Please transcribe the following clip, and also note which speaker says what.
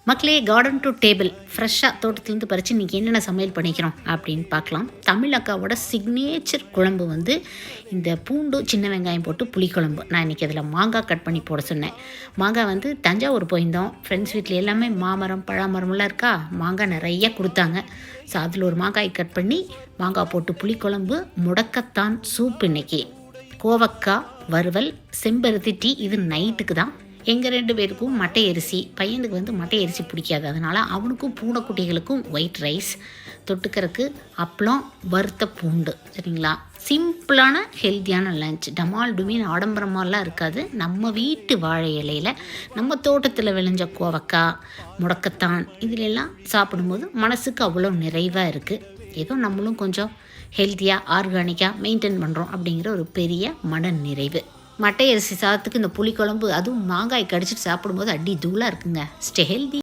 Speaker 1: மக்களே, garden to table ஃப்ரெஷ்ஷாக தோட்டத்துலேருந்து பறித்து இன்றைக்கி என்னென்ன சமையல் பண்ணிக்கிறோம் அப்படின்னு பார்க்கலாம். தமிழ் அக்காவோட சிக்னேச்சர் குழம்பு வந்து இந்த பூண்டு சின்ன வெங்காயம் போட்டு புளிக்குழம்பு. நான் இன்றைக்கி அதில் மாங்காய் கட் பண்ணி போட சொன்னேன். மாங்காய் வந்து தஞ்சாவூர் போயிருந்தோம். ஃப்ரெண்ட்ஸ் வீட்டில் எல்லாமே மாமரம் பழாமரம்லாம் இருக்கா, மாங்காய் நிறைய கொடுத்தாங்க. ஸோ அதில் ஒரு மாங்காய் கட் பண்ணி மாங்காய் போட்டு புளிக்குழம்பு, முடக்கத்தான் சூப், இன்றைக்கி கோவக்காய் வறுவல், செம்பருத்தி டீ. இது நைட்டுக்கு தான். எங்கள் 2 பேருக்கும் மட்டை அரிசி, பையனுக்கு வந்து மட்டை அரிசி பிடிக்காது, அதனால் அவனுக்கும் பூனைக்குட்டிகளுக்கும் ஒயிட் ரைஸ், தொட்டுக்கிறதுக்கு அப்பளம், வறுத்த பூண்டு. சரிங்களா, சிம்பிளான ஹெல்த்தியான லஞ்ச். டமால் டுமின் ஆடம்பரமாலாம் இருக்காது. நம்ம வீட்டு வாழை இலையில் நம்ம தோட்டத்தில் விளைஞ்ச கோவக்காய், முடக்கத்தான், இதிலெல்லாம் சாப்பிடும்போது மனசுக்கு அவ்வளோ நிறைவாக இருக்குது. ஏதோ நம்மளும் கொஞ்சம் ஹெல்த்தியாக ஆர்கானிக்காக மெயின்டைன் பண்ணுறோம் அப்படிங்கிற ஒரு பெரிய மன நிறைவு. மட்டை அரிசி சாதத்துக்கு இந்த புளிக்குழம்பு, அதுவும் மாங்காய் கடிச்சிட்டு சாப்பிடும்போது அடி தூளாக இருக்குங்க. Stay healthy.